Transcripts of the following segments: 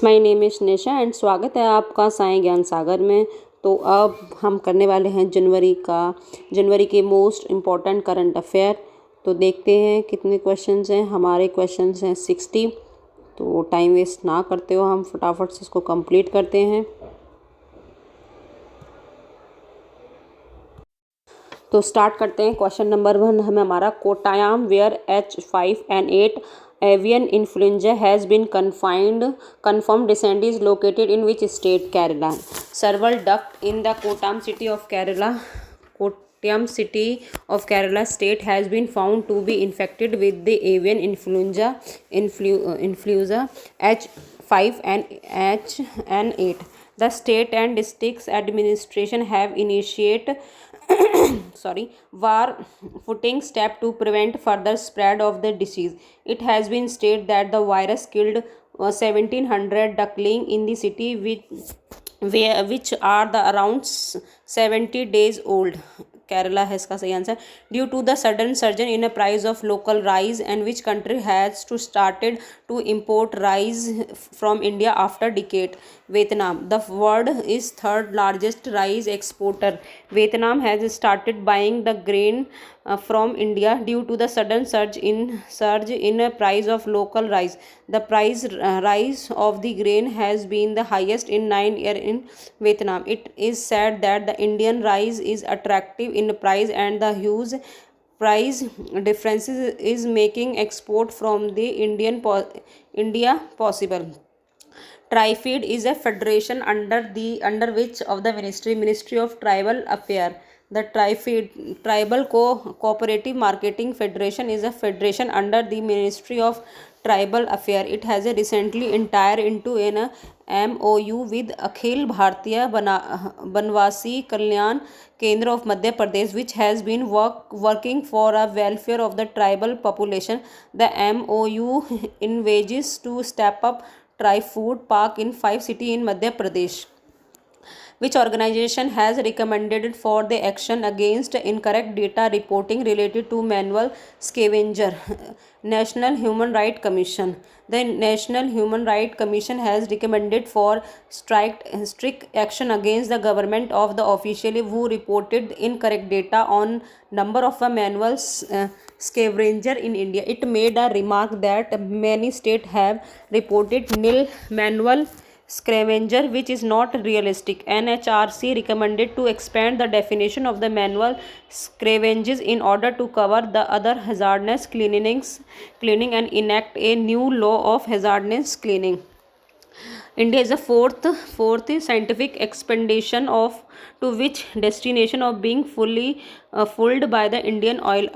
My name is Nisha and स्वागत है आपका साईं ज्ञान सागर में। तो अब हम करने वाले हैं जनवरी के मोस्ट इम्पॉर्टेंट करंट अफेयर। तो देखते हैं कितने क्वेश्चंस हैं। हमारे क्वेश्चंस हैं 60। तो टाइम वेस्ट ना करते हो हम फटाफट से इसको कंप्लीट करते हैं। तो स्टार्ट करते हैं। क्वेश्चन नंबर 1 हमें हमारा Kottayam where H5N8 avian influenza has been confirmed recently is located in which state? Kerala. Several duck in the Kottayam city of Kerala state has been found to be infected with the avian influenza H5N8. The state and districts administration have initiated war footing step to prevent further spread of the disease. It has been stated that the virus killed 1700 duckling in the city which are the around 70 days old. Kerala है इसका सही answer. Due to the sudden surge in the price of local rice, and which country has to started to import rice from India after decade? Vietnam. The world is third largest rice exporter. Vietnam has started buying the grain from India due to the sudden surge in price of local rice. The price rise of the grain has been the highest in 9 years in Vietnam. It is said that the Indian rice is attractive in price, and the huge price differences is making export from the India possible. TriFeed is a federation under which of the Ministry of Tribal Affairs. The TriFeed Tribal Cooperative Marketing Federation is a federation under the Ministry of Tribal Affairs. It has recently entered into an MOU with Akhil Bhartiya Banwasi Kalyan Kendra of Madhya Pradesh, which has been working for the welfare of the tribal population. The MOU envisages to step up Tri-Food Park in 5 cities in Madhya Pradesh. Which organization has recommended for the action against incorrect data reporting related to manual scavenger? National Human Rights Commission. The National Human Rights Commission has recommended for strict action against the government of the official who reported incorrect data on number of manual scavenger in India. It made a remark that many states have reported nil manual scavenger, which is not realistic. NHRC recommended to expand the definition of the manual scavengers in order to cover the other hazardous cleaning and enact a new law of hazardous cleaning. India is the fourth scientific expedition to which destination of being fully fueled by the Indian oil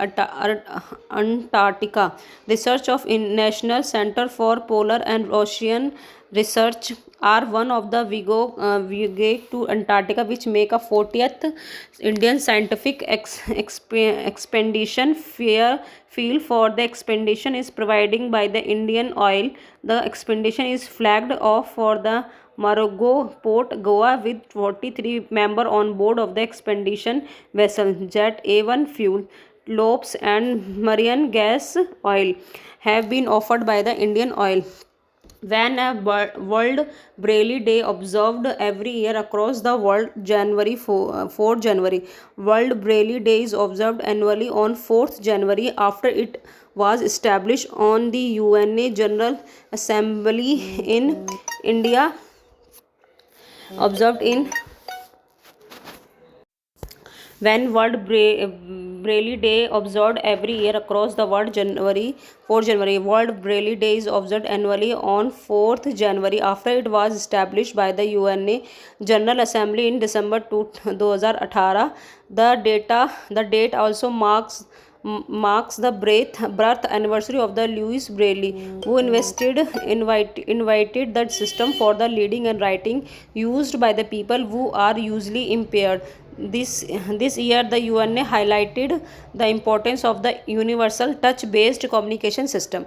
Antarctica. Research of National Center for Polar and Ocean Research are one of the voyage to Antarctica, which make a 40th Indian scientific expedition. Field for the expedition is providing by the Indian Oil. The expedition is flagged off for the Morogoro Port, Goa, with 43 members on board of the expedition vessel. Jet A1 fuel, lopes and marine gas oil have been offered by the Indian Oil. When a World Braille Day observed every year across the world, 4th January. World Braille Day is observed annually on 4th January after it was established on the UN General Assembly in India. Observed in When World Braille Day observed every year across the world, 4th January. World Braille Day is observed annually on 4th January after it was established by the UN General Assembly in December 2018. The date also marks the birth anniversary of the Louis Braille, who invited that system for the reading and writing used by the people who are usually impaired. This year, the UN highlighted the importance of the universal touch-based communication system,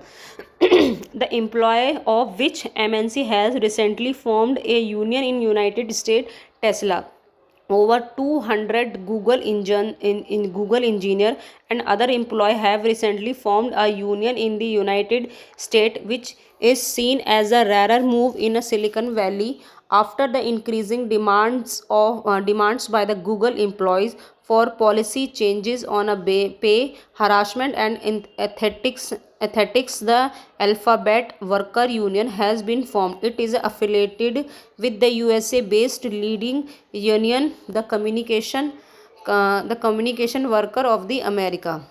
the employee of which MNC has recently formed a union in United States, Tesla. over 200 Google engineer and other employee have recently formed a union in the United States, which is seen as a rarer move in a Silicon Valley after the increasing demands by the Google employees for policy changes on a pay, harassment, and ethics. The Alphabet Worker Union has been formed. It is affiliated with the USA based leading union, the Communication Worker of the America.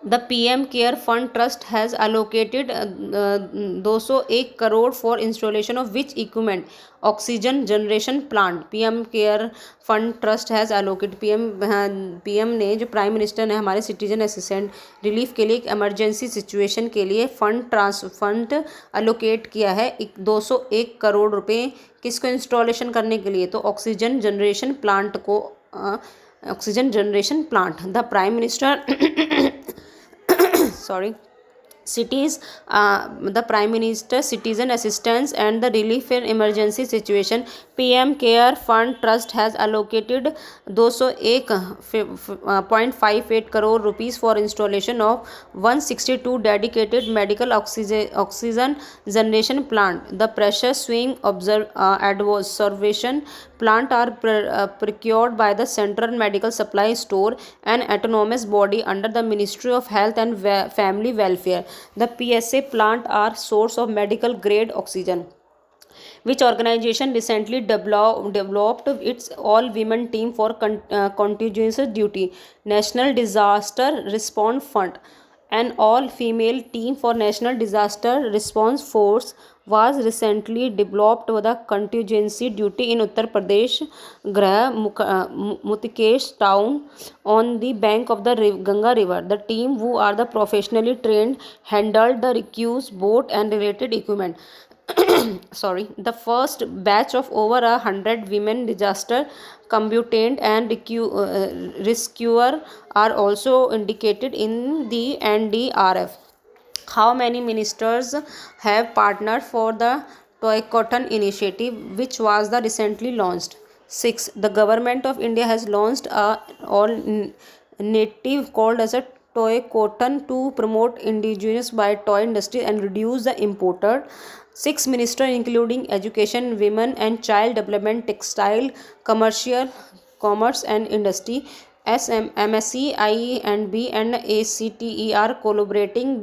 The PM Care Fund Trust has allocated 201 crore for installation of which equipment? Oxygen generation plant. PM Care Fund Trust has allocated, PM ने, जो prime minister ने हमारे citizen assistant relief के लिए एक emergency situation के लिए fund allocate किया है 201 करोड़ रुपए। किसको इंस्टॉलेशन करने के लिए? तो oxygen generation plant. The prime minister sorry cities the prime minister citizen assistance and the relief in emergency situation PM care fund trust has allocated 201.58 crore rupees for installation of 162 dedicated medical oxygen generation plant. The pressure swing observation plant are procured by the Central Medical Supply Store, an autonomous body under the Ministry of Health and Family Welfare. The PSA plant are source of medical grade oxygen. Which organization recently developed its all-women team for contingency duty? National Disaster Response Fund. An all-female team for National Disaster Response Force was recently developed with a contingency duty in Uttar Pradesh, Mutikesh town on the bank of the Ganga River. The team, who are the professionally trained, handled the rescue boat and related equipment. The first batch of over 100 women disaster combatant and rescuer are also indicated in the NDRF. How many ministers have partnered for the Toy Cotton initiative, which was the recently launched? 6. The government of India has launched a all native called as a Toy Cotton to promote indigenous by toy industry and reduce the imported. 6 ministers including education, women and child development, textile, commerce and industry, MSc, IE&B and ACTE are collaborating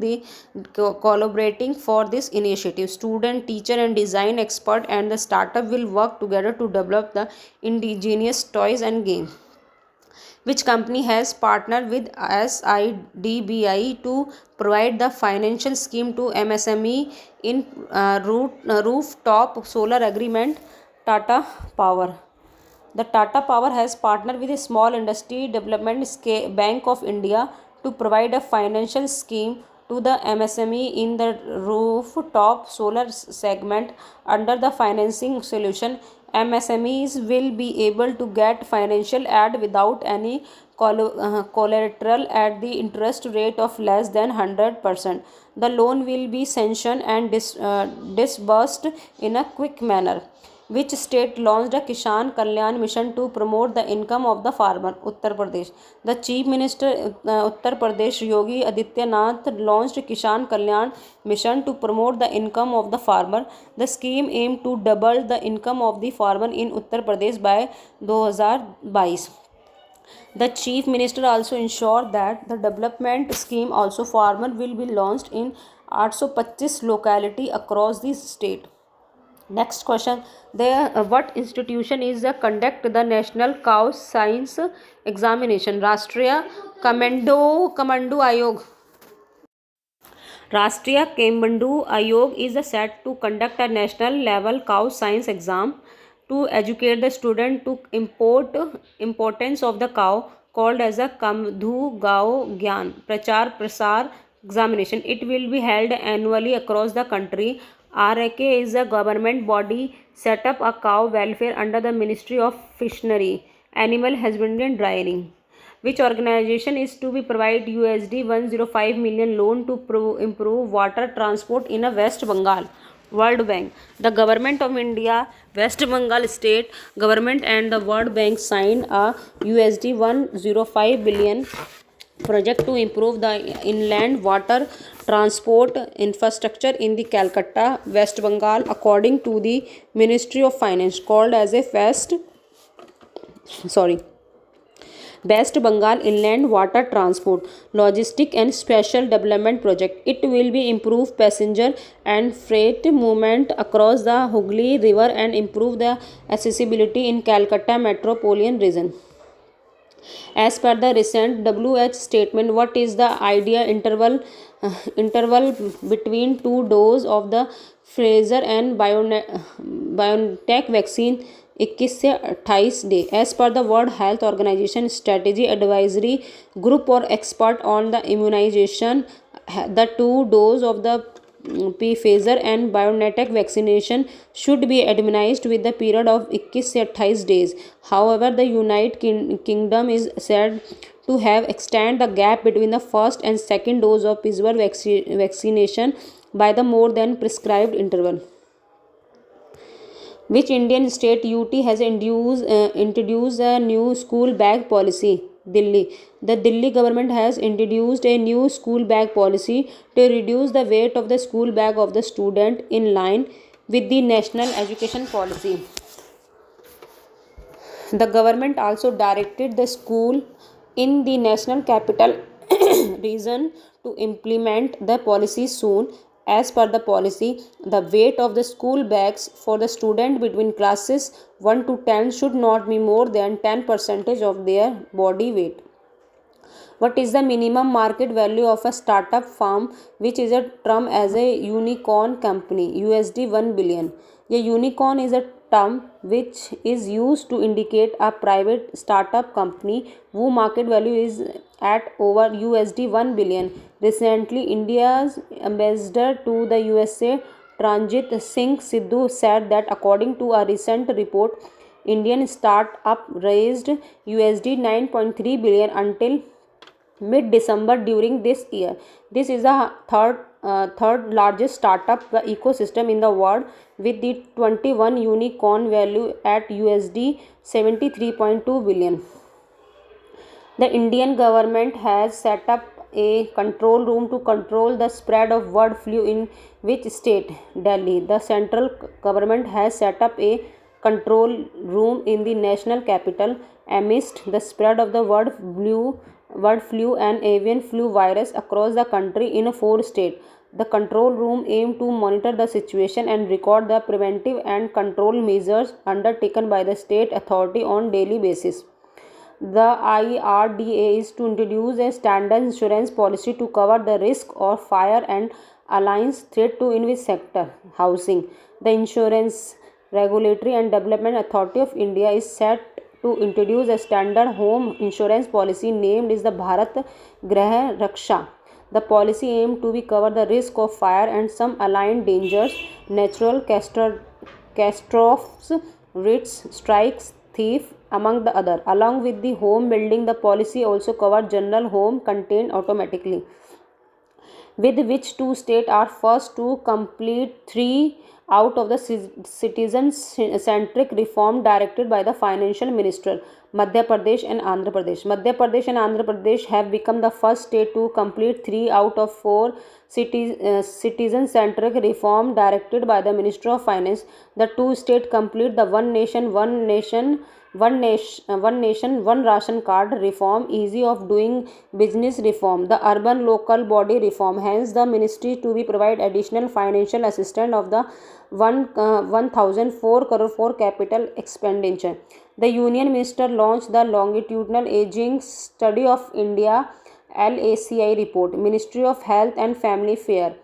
for this initiative. Student, teacher and design expert and the startup will work together to develop the indigenous toys and games. Which company has partnered with SIDBI to provide the financial scheme to MSME in rooftop solar agreement? Tata Power. The Tata Power has partnered with the Small Industry Development Bank of India to provide a financial scheme to the MSME in the rooftop solar segment. Under the financing solution, MSMEs will be able to get financial aid without any collateral at the interest rate of less than 100%. The loan will be sanctioned and disbursed in a quick manner. Which state launched a Kishan Kalyan mission to promote the income of the farmer? Uttar Pradesh. The Chief Minister Uttar Pradesh Yogi Adityanath launched Kishan Kalyan mission to promote the income of the farmer. The scheme aimed to double the income of the farmer in Uttar Pradesh by 2022. The Chief Minister also ensured that the development scheme also farmer will be launched in 825 locality across the state. Next question. What institution is conduct the National Cow Science Examination? Rashtriya Kamandu Ayog. Rashtriya Kemandu Ayog is set to conduct a national level cow science exam to educate the student to importance of the cow, called as a Kamdhu Gao Gyan Prachar Prasar examination. It will be held annually across the country. RAK is a government body set up a cow welfare under the Ministry of Fishery, Animal Husbandry and Dairying. Which organization is to be provide USD 105 million loan to improve water transport in West Bengal? World Bank. The Government of India, West Bengal State Government and the World Bank signed a USD 105 billion project to improve the inland water transport infrastructure in the Calcutta, West Bengal, according to the Ministry of Finance, called as a sorry West Bengal Inland Water Transport, Logistic and Special Development Project. It will be improve passenger and freight movement across the Hooghly River and improve the accessibility in Calcutta metropolitan region. As per the recent WH statement, what is the idea interval between two doses of the Pfizer and BioNTech vaccine 21 से 28 day. As per the World Health Organization Strategy Advisory Group or expert on the immunization, the two doses of the Pfizer and BioNTech vaccination should be administered with the period of 21 से 28 days. However, the United Kingdom is said to have extended the gap between the first and second dose of Pfizer vaccination by the more than prescribed interval. Which Indian state UT has introduced a new school bag policy? Delhi. The Delhi government has introduced a new school bag policy to reduce the weight of the school bag of the student in line with the national education policy. The government also directed the school in the national capital region to implement the policy soon. As per the policy, the weight of the school bags for the student between classes 1 to 10 should not be more than 10% of their body weight. What is the minimum market value of a startup firm which is a term as a unicorn company? USD 1 billion. A unicorn is a term which is used to indicate a private startup company whose market value is at over USD 1 billion. Recently, India's ambassador to the USA, Tranjit Singh Sidhu, said that according to a recent report, Indian startup raised USD 9.3 billion until mid-December during this year. This is the third largest startup ecosystem in the world, with the 21 unicorn value at USD 73.2 billion. The Indian government has set up a control room to control the spread of bird flu in which state? Delhi. The central government has set up a control room in the national capital amidst the spread of the bird flu and avian flu virus across the country in 4 states. The control room aims to monitor the situation and record the preventive and control measures undertaken by the state authority on daily basis. The IRDA is to introduce a standard insurance policy to cover the risk of fire and alliance threat to in which sector? Housing. The Insurance Regulatory and Development Authority of India is set to introduce a standard home insurance policy named as the Bharat Grah Raksha. The policy aims to cover the risk of fire and some allied dangers, natural catastrophes, riots, strikes, thief, among the other. Along with the home building, the policy also covers general home contained automatically, with which two states are first to complete 3 out of the citizen-centric reform directed by the financial minister. Madhya Pradesh and Andhra Pradesh. Madhya Pradesh and Andhra Pradesh have become the first state to complete 3 out of 4 citizen-centric reform directed by the Minister of Finance. The two states complete the one nation, one ration card reform, easy of doing business reform, the urban local body reform. Hence, the ministry to be provide additional financial assistance of the 1004 crore for capital expenditure. The Union Minister launched the Longitudinal Aging Study of India LACI report. Ministry of Health and Family Affairs.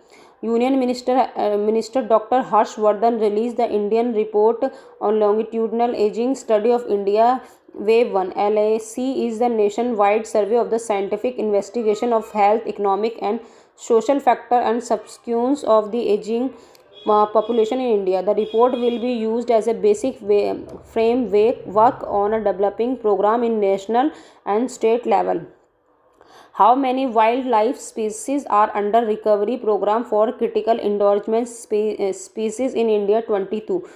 Union Minister Dr. Harsh Vardhan released the Indian report on longitudinal aging study of India Wave 1. LAC is the nationwide survey of the scientific investigation of health, economic and social factor and subsequence of the aging population in India. The report will be used as a basic framework on a developing program in national and state level. How many wildlife species are under recovery program for critical endangered species in India? 22.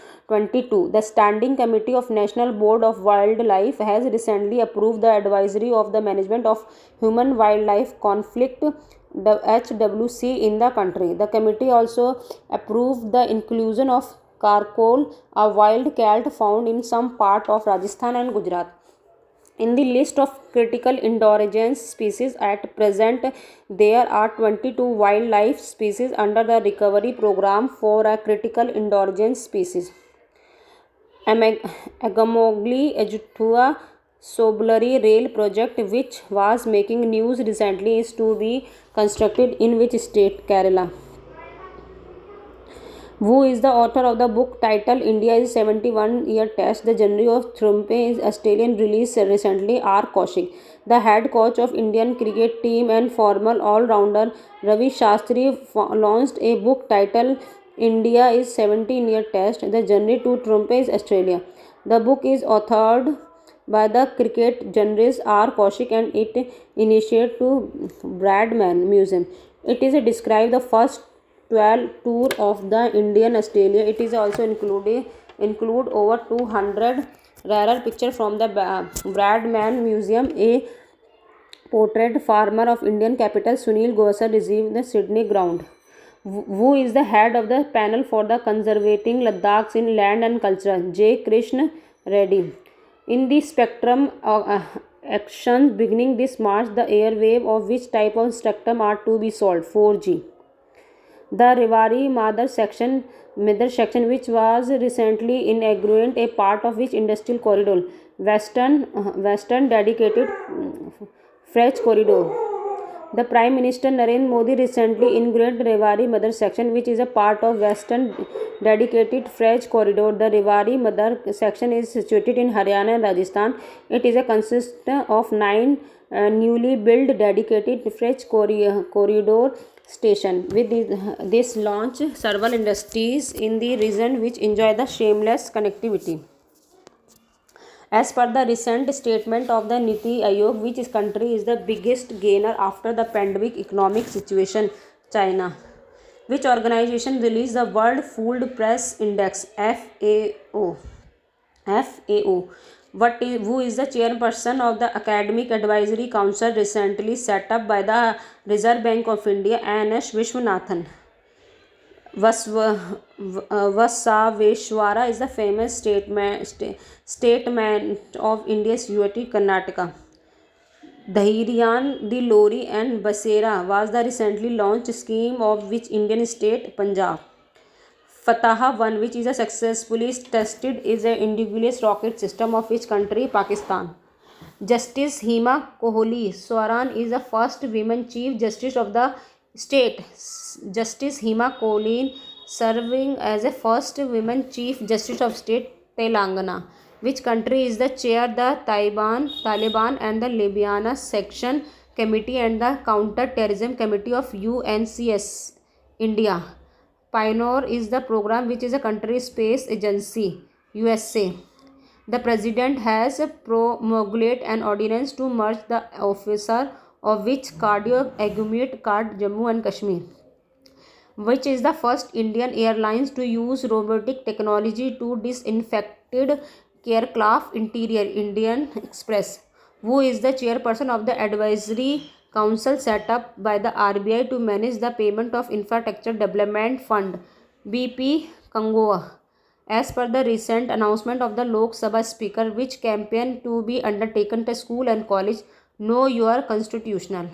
The Standing Committee of National Board of Wildlife has recently approved the Advisory of the Management of Human Wildlife Conflict, the HWC, in the country. The committee also approved the inclusion of Karkol, a wild cat found in some part of Rajasthan and Gujarat, in the list of critical endangered species. At present, there are 22 wildlife species under the recovery program for a critical endangered species. Agamogli Ejutua Soblari rail project, which was making news recently, is to be constructed in which state? Kerala. Who is the author of the book titled India is 71-year Test? The Journey of Triumph is Australian release recently. R. Kaushik. The head coach of Indian cricket team and former all-rounder Ravi Shastri launched a book titled India is 17-year Test. The Journey to Triumph is Australia. The book is authored by the cricket journalist R. Kaushik and it initiated to Bradman Museum. It is described the first 12 tour of the Indian Australia. It is also include over 200 rare picture from the Bradman Museum. A portrait farmer of Indian capital Sunil Gosar received the Sydney ground. Who is the head of the panel for the conserving Ladakh in land and culture? J. Krishna Reddy. In the spectrum actions beginning this March, the airwave of which type of spectrum are to be sold? 4G. The Rewari Madar section, which was recently inaugurated, a part of which industrial corridor, Western dedicated freight corridor. The Prime Minister Narendra Modi recently inaugurated Rewari Madar section, which is a part of Western dedicated freight corridor. The Rewari Madar section is situated in Haryana and Rajasthan. It is a consist of 9 newly built dedicated freight corridor station. With this launch, several industries in the region which enjoy the seamless connectivity. As per the recent statement of the Niti Aayog, which country is the biggest gainer after the pandemic economic situation? China. Which organization released the World Food Price Index? FAO. Who is the chairperson of the Academic Advisory Council recently set up by the Reserve Bank of India? N.S. Vishwanathan. Vasaveshwara is the famous statement of India's UT Karnataka. Dhairan, the Lori and Basera was the recently launched scheme of which Indian state? Punjab. Fatah-1, which is a successfully tested, is an indigenous rocket system of which country? Pakistan. Justice Hema Kohli Soran is the first women Chief Justice of the state. Justice Hema Kohli serving as a first women Chief Justice of State, Telangana. Which country is the chair? The Taliban and the Libyan Section Committee and the Counter-Terrorism Committee of UNCS, India. Pioneer is the program which is a country space agency, USA. The president has promulgated an ordinance to merge the officer of which cardio augmented card Jammu and Kashmir. Which is the first Indian airlines to use robotic technology to disinfected aircraft interior? Indian Express. Who is the chairperson of the advisory council set up by the RBI to manage the payment of infrastructure development fund? BP Kangoa. As per the recent announcement of the Lok Sabha Speaker, which campaign to be undertaken to school and college? Know Your Constitutional.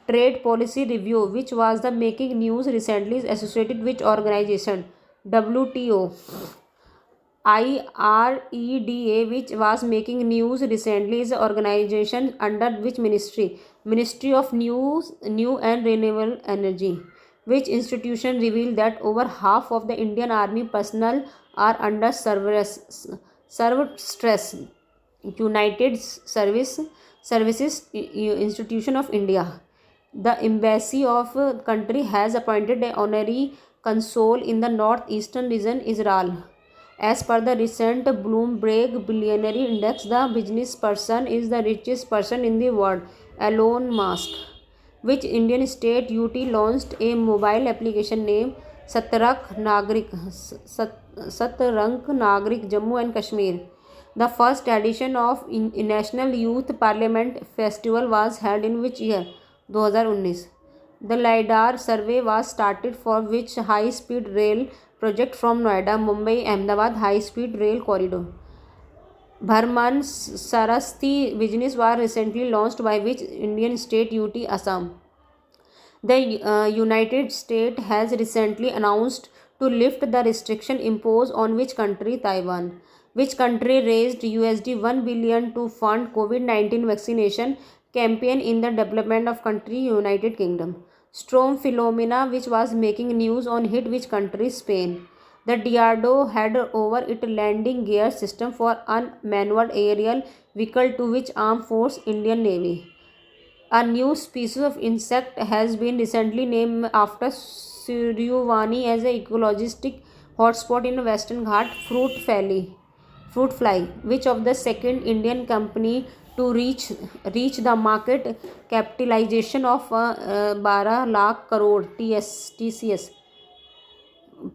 Trade Policy Review, which was the making news recently, is associated with organization? WTO. IREDA, which was making news recently, is an organization under which ministry? Ministry of New and Renewable Energy. Which institution revealed that over half of the Indian Army personnel are under stress? United Services Institution of India. The embassy of country has appointed an honorary consul in the northeastern region, Israel. As per the recent Bloomberg Billionaire Index, the business person is the richest person in the world, Elon Musk. Which Indian state UT launched a mobile application named Satrank Nagrik Jammu and Kashmir? The first edition of National Youth Parliament Festival was held in which year? 2019. The LiDAR survey was started for which high-speed rail project from Noida, Mumbai, Ahmedabad high-speed rail corridor? Bharman Sarasti business was recently launched by which Indian state UT Assam? The United States has recently announced to lift the restriction imposed on which country? Taiwan. Which country raised USD 1 billion to fund COVID-19 vaccination campaign in the development of country United Kingdom? Storm Philomena, which was making news on hit which country? Spain. The DRDO had over its landing gear system for unmanned aerial vehicle to which armed force? Indian Navy. A new species of insect has been recently named after Suryavani as an ecologistic hotspot in Western Ghat, fruit fly. Which of the second Indian company to reach the market capitalization of 12 lakh crore TCS?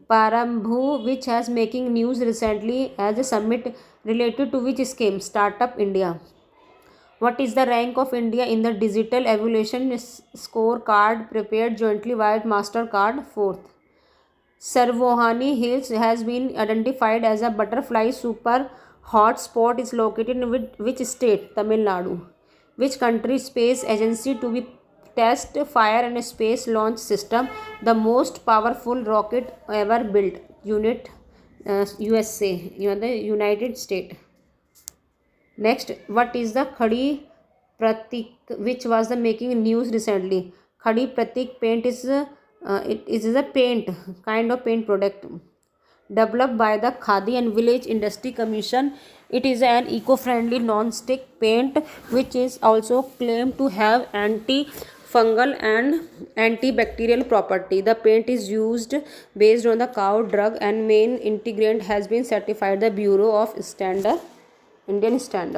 Parambhu, which has making news recently as a summit related to which scheme? Startup India. What is the rank of India in the digital evolution scorecard prepared jointly by MasterCard? Fourth. Sarvohani Hills has been identified as a butterfly super hot spot is located in which state? Tamil Nadu. Which country space agency to be test fire and space launch system, the most powerful rocket ever built? USA, the United States. Next, what is the Khadi Pratik, which was the making news recently? Khadi Pratik paint is it is a paint kind of paint product developed by the Khadi and Village Industry Commission. It is an eco-friendly non-stick paint which is also claimed to have anti-fungal and antibacterial property. The paint is used based on the cow drug and main ingredient has been certified the Bureau of Standard Indian Standard.